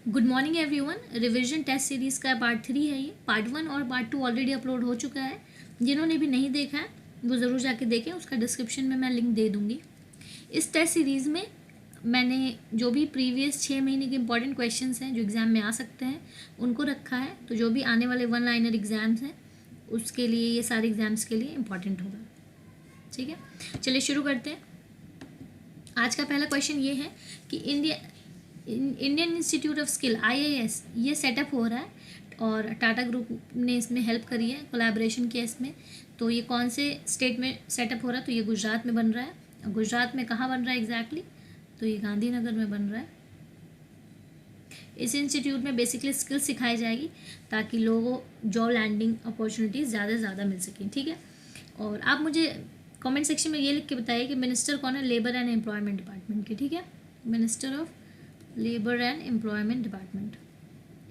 Good morning everyone. Revision test series का part 3 है ये। पार्ट 1 और पार्ट 2 ऑलरेडी अपलोड हो चुका है। जिन्होंने भी नहीं देखा है वो ज़रूर जाके देखें, उसका डिस्क्रिप्शन में मैं लिंक दे दूँगी। इस टेस्ट सीरीज़ में मैंने जो भी प्रीवियस 6 महीने के इंपॉर्टेंट क्वेश्चंस हैं जो एग्ज़ाम में आ सकते हैं उनको रखा है। तो जो भी आने वाले 1 लाइनर एग्ज़ाम्स हैं उसके लिए, ये सारे एग्ज़ाम्स के लिए इम्पॉर्टेंट होगा। ठीक है, चलिए शुरू करते हैं। आज का पहला क्वेश्चन ये है कि Indian institute of skill IIS ये सेटअप हो रहा है और टाटा ग्रुप ने इसमें हेल्प करी है, कोलैबोरेशन किया इसमें। तो ये कौन से स्टेट में सेटअप हो रहा है? तो ये गुजरात में बन रहा है। गुजरात में कहाँ बन रहा है एग्जैक्टली? तो ये गांधीनगर में बन रहा है। इस इंस्टीट्यूट में बेसिकली स्किल सिखाई जाएगी ताकि लोगों जॉब लैंडिंग अपॉर्चुनिटीज़ ज़्यादा से ज़्यादा मिल सकें। ठीक है, और आप मुझे कमेंट सेक्शन में ये लिख के बताइए कि मिनिस्टर कौन है लेबर एंड एम्प्लॉयमेंट डिपार्टमेंट के। ठीक है, minister of labour and employment department.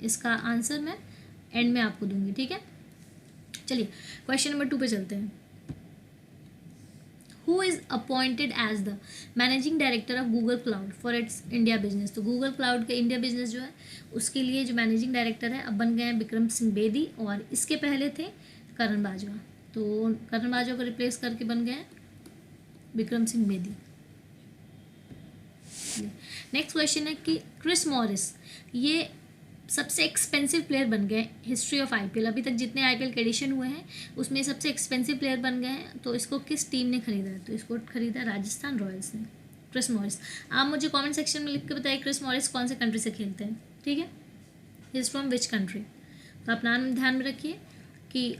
इसका आंसर मैं एंड में आपको दूंगी। ठीक है, चलिए क्वेश्चन नंबर 2 पे चलते हैं। Who is appointed as the managing director of Google cloud for its India business? तो गूगल क्लाउड का इंडिया बिजनेस जो है उसके लिए जो मैनेजिंग डायरेक्टर है अब बन गए हैं विक्रम सिंह बेदी, और इसके पहले थे करण बाजवा। तो करण बाजवा को रिप्लेस करके बन गए हैं विक्रम सिंह बेदी। नेक्स्ट क्वेश्चन है कि क्रिस मॉरिस ये सबसे एक्सपेंसिव प्लेयर बन गए हिस्ट्री ऑफ IPL। अभी तक जितने IPL के एडिशन हुए हैं उसमें सबसे एक्सपेंसिव प्लेयर बन गए हैं। तो इसको किस टीम ने खरीदा है? तो इसको खरीदा राजस्थान रॉयल्स ने, क्रिस मॉरिस। आप मुझे कमेंट सेक्शन में लिख के बताइए क्रिस मॉरिस कौन से कंट्री से खेलते हैं। ठीक है, he is from which country? तो आप नाम ध्यान में रखिए कि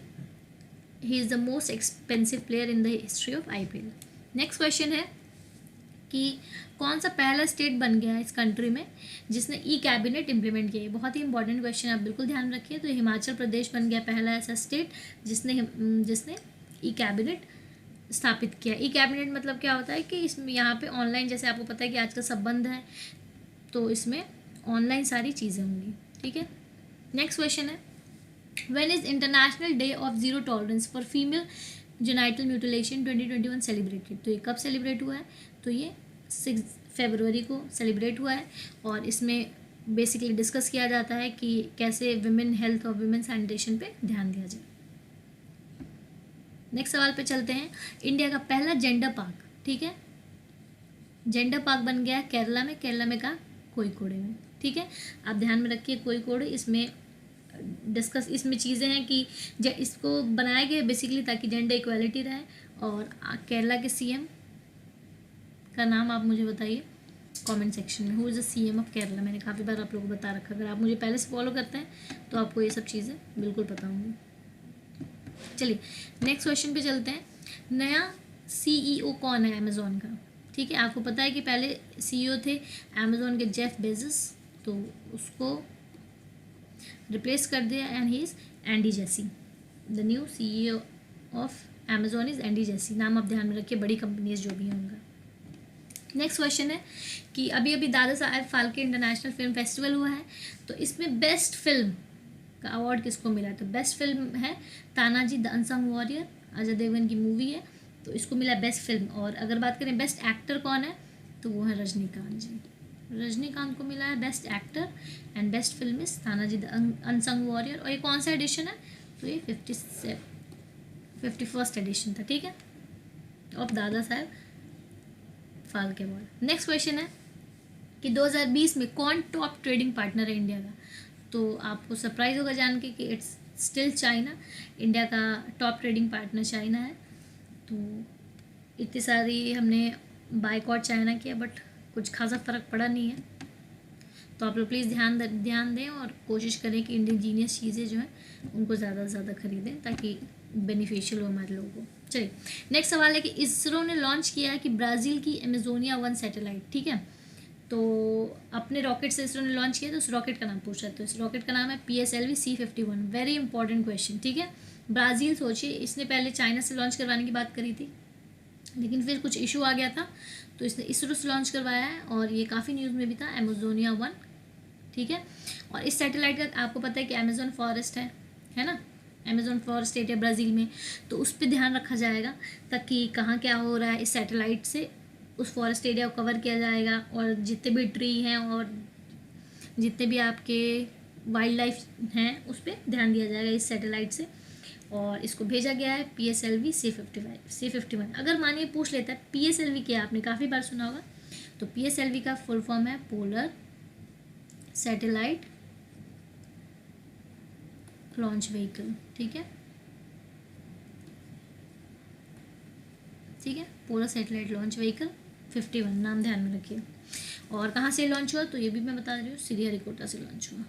he is the most expensive player in the history of IPL। Next question है कि कौन सा पहला स्टेट बन गया है इस कंट्री में जिसने कैबिनेट इम्प्लीमेंट किया है? बहुत ही इंपॉर्टेंट क्वेश्चन, आप बिल्कुल ध्यान में रखिए। तो हिमाचल प्रदेश बन गया पहला ऐसा स्टेट जिसने कैबिनेट स्थापित किया। कैबिनेट मतलब क्या होता है कि इसमें यहाँ पे ऑनलाइन, जैसे आपको पता है कि आजकल सब बंद है, तो इसमें ऑनलाइन सारी चीज़ें होंगी। ठीक है, नेक्स्ट क्वेश्चन है when is international day of zero tolerance for female genital mutilation 2021 celebrated? तो ये कब सेलिब्रेट हुआ है? तो ये 6 फरवरी को सेलिब्रेट हुआ है और इसमें बेसिकली डिस्कस किया जाता है कि कैसे विमेन हेल्थ और विमेन सैनिटेशन पे ध्यान दिया जाए। नेक्स्ट सवाल पे चलते हैं। इंडिया का पहला जेंडर पार्क, ठीक है, जेंडर पार्क बन गया केरला में। केरला में कहा? कोयिकोडे में। ठीक है, आप ध्यान में रखिए कोयिकोडे। इसमें इसमें चीज़ें हैं कि इसको बनाया गया बेसिकली ताकि जेंडर इक्वालिटी रहे। और केरला के CM का नाम आप मुझे बताइए कमेंट सेक्शन में। Who is the CM of Kerala? मैंने काफ़ी बार आप लोगों को बता रखा। अगर आप मुझे पहले से फॉलो करते हैं तो आपको ये सब चीज़ें बिल्कुल पता होंगी। चलिए नेक्स्ट क्वेश्चन पे चलते हैं। नया CEO कौन है अमेज़ॉन का? ठीक है, आपको पता है कि पहले CEO थे अमेज़ॉन के जेफ बेजोस, तो उसको रिप्लेस कर दिया and he is Andy Jassy. The new CEO of Amazon is Andy Jassy. नाम आप ध्यान में रखिए, बड़ी कंपनीज जो भी हैं उनका। नेक्स्ट क्वेश्चन है कि अभी अभी Dada Saheb Phalke international film festival हुआ है, तो इसमें बेस्ट फिल्म का अवार्ड किसको मिला? तो बेस्ट फिल्म है Tanaji the unsung warrior, Ajay Devgan की मूवी है, तो इसको मिला बेस्ट फिल्म। और अगर बात करें बेस्ट एक्टर कौन है, तो वो है रजनीकांत जी। रजनीकांत को मिला है best actor and best film is Tanaji the unsung warrior. और ये कौन सा एडिशन है? तो ये 51st एडिशन था। ठीक है, of Dada Saheb Phalke award. Next question है कि 2020 में कौन टॉप ट्रेडिंग पार्टनर है इंडिया का? तो आपको सरप्राइज होगा जान के कि इट्स स्टिल चाइना। इंडिया का टॉप ट्रेडिंग पार्टनर चाइना है। तो इतनी सारी हमने बायकॉट चाइना किया बट कुछ खासा फ़र्क पड़ा नहीं है। तो आप लोग प्लीज़ ध्यान दें और कोशिश करें कि इंडिजीनियस चीज़ें जो हैं उनको ज़्यादा से ज़्यादा खरीदें ताकि बेनिफिशियल हो हमारे लोगों को। चलिए नेक्स्ट सवाल है कि इसरो ने लॉन्च किया है कि ब्राज़ील की एमेजोनिया 1 सैटेलाइट। ठीक है, तो अपने रॉकेट से इसरो ने लॉन्च किया, तो उस रॉकेट का नाम पूछ रहा है। तो इस रॉकेट का नाम है PSLV C51। Very important question. ठीक है, ब्राज़ील सोचिए, इसने पहले चाइना से लॉन्च करवाने की बात करी थी लेकिन फिर कुछ इशू आ गया था, तो इसने इसरो से लॉन्च करवाया है और ये काफ़ी न्यूज़ में भी था, एमेजोनिया 1। ठीक है, और इस सैटेलाइट का आपको पता है कि अमेजोन फॉरेस्ट है ना, अमेजोन फॉरेस्ट एरिया ब्राज़ील में, तो उस पर ध्यान रखा जाएगा ताकि कहाँ क्या हो रहा है इस सैटेलाइट से उस फॉरेस्ट एरिया को कवर किया जाएगा और जितने भी ट्री हैं और जितने भी आपके वाइल्ड लाइफ हैं उस पर ध्यान दिया जाएगा इस सैटेलाइट से। और इसको भेजा गया है PSLV C51। अगर मानिए पूछ लेता है PSLV क्या, आपने काफ़ी बार सुना होगा, तो PSLV का फुल फॉर्म है पोलर सैटेलाइट लॉन्च व्हीकल। ठीक है, ठीक है, पोलर सैटेलाइट लॉन्च व्हीकल 51 नाम ध्यान में रखिए। और कहाँ से लॉन्च हुआ, तो ये भी मैं बता रही हूँ, श्रीहरिकोटा से लॉन्च हुआ।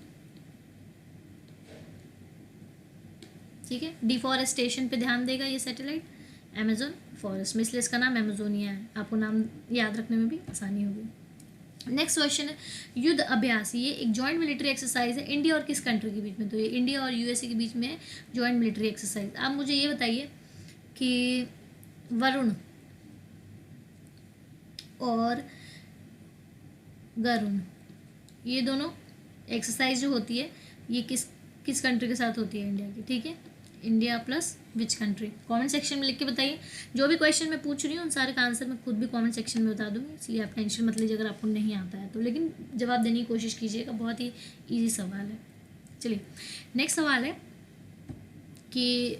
ठीक है, डिफॉरेस्टेशन पे ध्यान देगा ये सैटेलाइट अमेजोन फॉरेस्ट में, इसलिए इसका नाम अमेजोनिया है, आपको नाम याद रखने में भी आसानी होगी। नेक्स्ट क्वेश्चन है युद्ध अभ्यास, ये एक जॉइंट मिलिट्री एक्सरसाइज है इंडिया और किस कंट्री के बीच में, तो ये इंडिया और USA के बीच में जॉइंट मिलिट्री एक्सरसाइज। आप मुझे ये बताइए कि वरुण और गरुण, ये दोनों एक्सरसाइज जो होती है ये किस कंट्री के साथ होती है, इंडिया की। ठीक है, India plus which country, comment section में लिख के बताइए। जो भी क्वेश्चन मैं पूछ रही हूँ उन सारे का आंसर मैं खुद भी कमेंट सेक्शन में बता दूँगी, इसलिए आप टेंशन मत लीजिए अगर आपको नहीं आता है तो, लेकिन जवाब देने की कोशिश कीजिएगा, बहुत ही ईजी सवाल है। चलिए नेक्स्ट सवाल है कि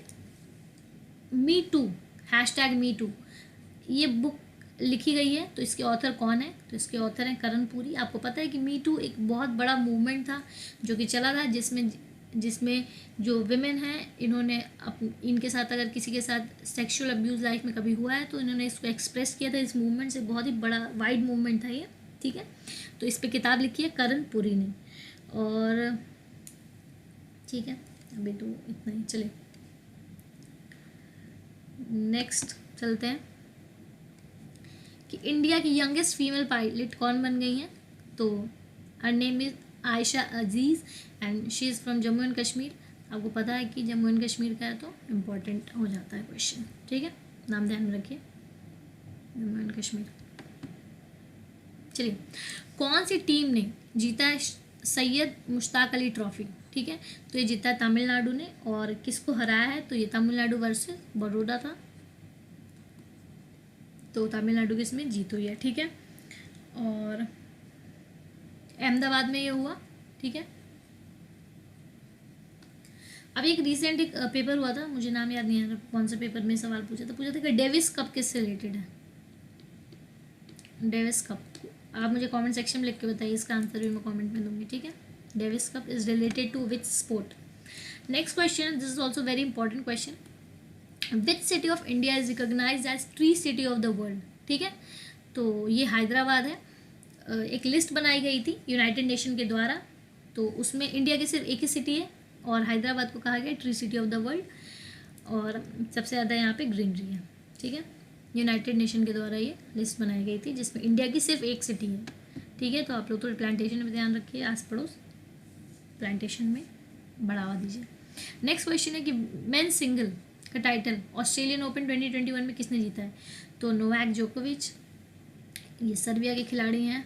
Me Too #Me Too ये बुक लिखी गई है तो इसके ऑथर कौन है, तो इसके ऑथर हैं करण पुरी। आपको पता है कि Me Too एक बहुत बड़ा मूवमेंट था जो कि चला था, जिसमें जो विमेन हैं इन्होंने इनके साथ अगर किसी के साथ सेक्सुअल अब्यूज़ लाइफ में कभी हुआ है तो इन्होंने इसको एक्सप्रेस किया था इस मूवमेंट से, बहुत ही बड़ा वाइड मूवमेंट था ये। ठीक है, तो इस पर किताब लिखी है करण पुरी ने। और ठीक है, अभी तो इतना ही। चलिए नेक्स्ट चलते हैं कि इंडिया की यंगेस्ट फीमेल पायलट कौन बन गई हैं, तो her name is Ayesha Aziz and she is from Jammu and Kashmir. आपको पता है कि जम्मू एंड कश्मीर का है तो इम्पोर्टेंट हो जाता है क्वेश्चन। ठीक है, नाम ध्यान में रखिए, जम्मू एंड कश्मीर। चलिए कौन सी टीम ने जीता है सैयद मुश्ताक अली ट्रॉफी। ठीक है, तो ये जीता है तमिलनाडु ने, और किसको हराया है, तो ये तमिलनाडु वर्सेस बड़ौदा था, तो तमिलनाडु की इसमें जीत हुई है। ठीक है, और अहमदाबाद में ये हुआ। ठीक है, अभी एक रिसेंट एक पेपर हुआ था, मुझे नाम याद नहीं आ रहा कौन से पेपर में सवाल पूछा था कि डेविस कप किससे रिलेटेड है। डेविस कप आप मुझे कमेंट सेक्शन में लिख के बताइए, इसका आंसर भी मैं कमेंट में दूंगी। ठीक है, Davis cup is related to which sport. Next question, this is also very important question. Which city of India is recognised as tree city of the world. ठीक है, तो ये हैदराबाद है। एक लिस्ट बनाई गई थी यूनाइटेड नेशन के द्वारा, तो उसमें इंडिया की सिर्फ एक ही सिटी है और हैदराबाद को कहा गया tree city of the world, और सबसे ज़्यादा यहाँ पे ग्रीनरी है। ठीक है, यूनाइटेड नेशन के द्वारा ये लिस्ट बनाई गई थी जिसमें इंडिया की सिर्फ एक सिटी है। ठीक है, तो आप लोग थोड़ी प्लांटेशन में ध्यान रखिए, आस पड़ोस प्लांटेशन में बढ़ावा दीजिए। नेक्स्ट क्वेश्चन है कि मेन सिंगल का टाइटल ऑस्ट्रेलियन ओपन 2021 में किसने जीता है, तो नोवाक जोकोविच, ये सर्बिया के खिलाड़ी हैं,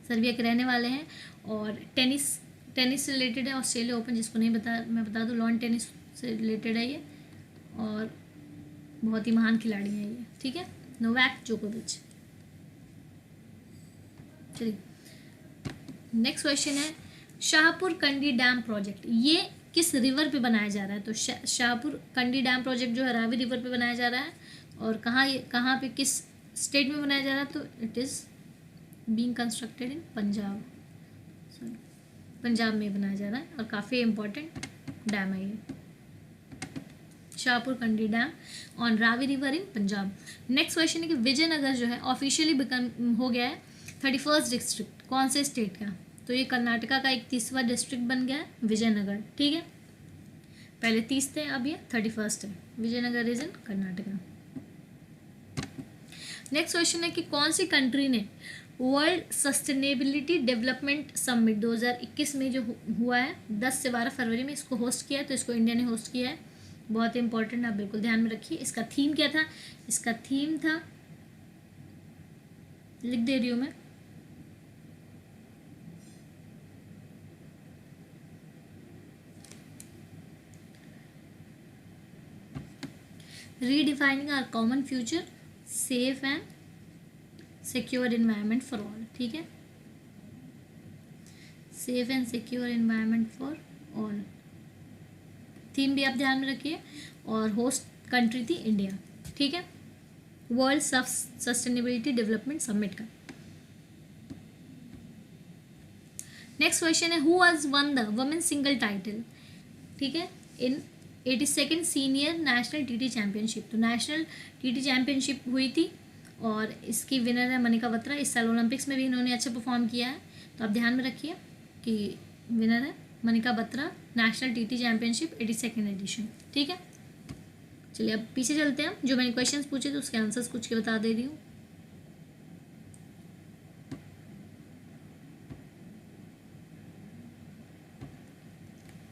सर्बिया के रहने वाले हैं, और टेनिस से रिलेटेड है ऑस्ट्रेलिया ओपन, जिसको नहीं मैं बता दूँ लॉन टेनिस से रिलेटेड है ये, और बहुत ही महान खिलाड़ी हैं ये। ठीक है, नोवाक जोकोविच। चलिए नेक्स्ट क्वेश्चन है शाहपुर कंडी डैम प्रोजेक्ट, ये किस रिवर पे बनाया जा रहा है, तो शाहपुर कंडी डैम प्रोजेक्ट जो है रावी रिवर पे बनाया जा रहा है, और कहाँ पे किस स्टेट में बनाया जा रहा है, तो it is being constructed in Punjab, Punjab में बनाया जा रहा है, और काफ़ी इम्पोर्टेंट डैम है ये Shahpur Kandi dam on Ravi river in Punjab. Next question है कि विजयनगर जो है ऑफिशियली हो गया है 31st डिस्ट्रिक्ट कौन से स्टेट का, तो ये कर्नाटका का 31वां डिस्ट्रिक्ट बन गया है विजयनगर। ठीक है, पहले 30 थे, अब ये 31 है, Vijayanagar is in Karnataka. Next question है कि कौन सी कंट्री ने वर्ल्ड सस्टेनेबिलिटी डेवलपमेंट समिट 2021 में जो हुआ है 10 से 12 फरवरी में, इसको होस्ट किया है, तो इसको इंडिया ने होस्ट किया है, बहुत इंपॉर्टेंट, आप बिल्कुल ध्यान में रखिए। इसका थीम क्या था, इसका थीम था, लिख दे रही हूँ मैं, redefining our common future, safe and secure environment for all. ठीक है, safe and secure environment for all, theme भी आप ध्यान में रखिए, और होस्ट कंट्री थी इंडिया, ठीक है, वर्ल्ड सस्टेनेबिलिटी डेवलपमेंट समिट का। नेक्स्ट क्वेश्चन है, who was one the women single title, ठीक है, इन 82nd senior national TT championship. तो नेशनल टीटी चैंपियनशिप हुई थी और इसकी विनर है मनिका बत्रा। इस साल ओलंपिक्स में भी इन्होंने अच्छा परफॉर्म किया है, तो आप ध्यान में रखिए कि विनर है Manika Batra, national TT championship 82nd edition, ठीक है। चलिए अब पीछे चलते हैं, जो मैंने क्वेश्चंस पूछे थे उसके आंसर्स कुछ के बता दे रही हूँ।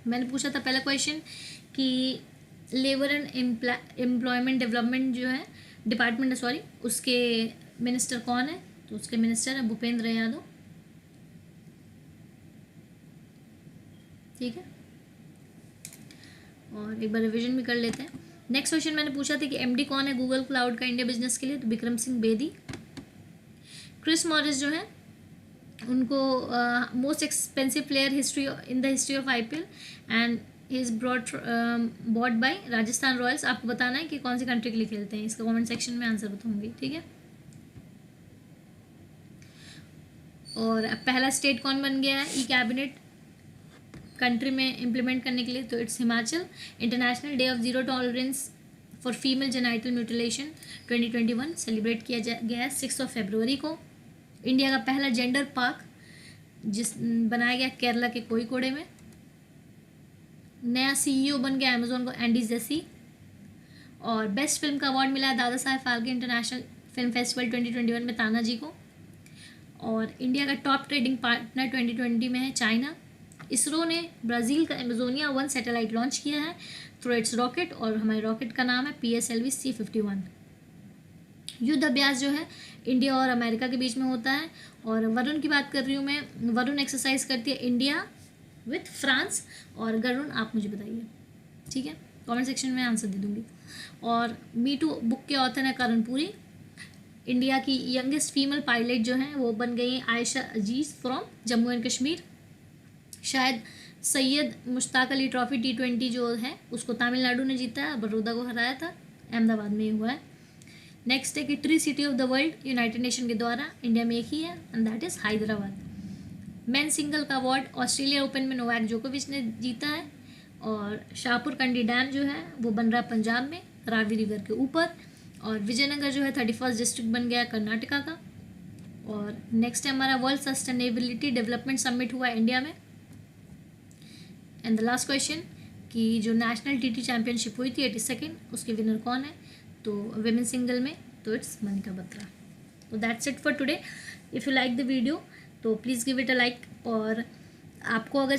मैंने पूछा था पहला क्वेश्चन कि लेबर एंड एम्प्लॉयमेंट डेवलपमेंट जो है डिपार्टमेंट है, सॉरी, उसके मिनिस्टर कौन है, तो उसके मिनिस्टर है भूपेंद्र यादव, ठीक है। और एक बार रिवीजन भी कर लेते हैं। नेक्स्ट क्वेश्चन मैंने पूछा था कि एमडी कौन है गूगल क्लाउड का इंडिया बिजनेस के लिए, तो विक्रम सिंह बेदी। क्रिस मॉरिस जो है उनको most expensive player history in the history of IPL and is bought by Rajasthan Royals. आपको बताना है कि कौन सी कंट्री के लिए खेलते हैं, इसका कमेंट सेक्शन में आंसर बताऊंगी, ठीक है। और पहला स्टेट कौन बन गया है ई कैबिनेट कंट्री में इम्प्लीमेंट करने के लिए, तो it's Himachal. International day of zero tolerance for female genital mutilation 2021 celebrate किया गया है 6 फरवरी को। इंडिया का पहला जेंडर पार्क बनाया गया केरला के कोईकोडे में। नया सीईओ बन गया अमेजोन को एंडी जेसी। और बेस्ट फिल्म का अवार्ड मिला है Dada Saheb Phalke international film festival 2021 में तानाजी को। और इंडिया का टॉप ट्रेडिंग पार्टनर 2020 में है चाइना। इसरो ने ब्राज़ील का एमेजोनिया 1 सैटेलाइट लॉन्च किया है थ्रू इट्स रॉकेट, और हमारे रॉकेट का नाम है PSLV C51। युद्ध अभ्यास जो है इंडिया और अमेरिका के बीच में होता है। और वरुण की बात कर रही हूँ मैं, वरुण एक्सरसाइज करती है इंडिया विथ फ्रांस, और गरुण आप मुझे बताइए, ठीक है, कमेंट सेक्शन में आंसर दे दूँगी। और मी टू बुक के ऑथर है करण पुरी। इंडिया की यंगेस्ट फीमेल पायलट जो हैं वो बन गई हैं आयशा अजीज़ फ्रॉम जम्मू एंड कश्मीर। शायद सैयद मुश्ताक अली ट्रॉफी T20 जो है उसको तमिलनाडु ने जीता है, बड़ौदा को हराया था, अहमदाबाद में ही हुआ है। नेक्स्ट है कि tree city of the world United nation के द्वारा इंडिया में एक ही है and that is Hyderabad. Men single का अवार्ड ऑस्ट्रेलिया ओपन में नोवाक जोकोविच ने जीता है। और शाहपुर कंडी डैम जो है वो बन रहा है पंजाब में रावी रिवर के ऊपर। और विजयनगर जो है 31st डिस्ट्रिक्ट बन गया कर्नाटका का। और नेक्स्ट है हमारा वर्ल्ड सस्टेनेबिलिटी डेवलपमेंट समिट हुआ इंडिया में। एंड द लास्ट क्वेश्चन कि जो नेशनल टीटी चैंपियनशिप हुई थी 82nd, उसके विनर कौन है, तो विमेन सिंगल में तो इट्स मनिका बत्रा। तो that's it for today. If you like the video तो please give it a like. और आपको अगर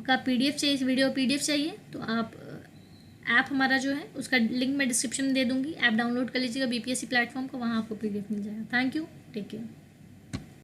का PDF चाहिए, इस वीडियो PDF चाहिए, तो आप ऐप हमारा जो है उसका लिंक मैं डिस्क्रिप्शन में दे दूँगी, ऐप डाउनलोड कर लीजिएगा BPSC प्लेटफॉर्म को, वहाँ आपको PDF मिल जाएगा। Thank you, take care.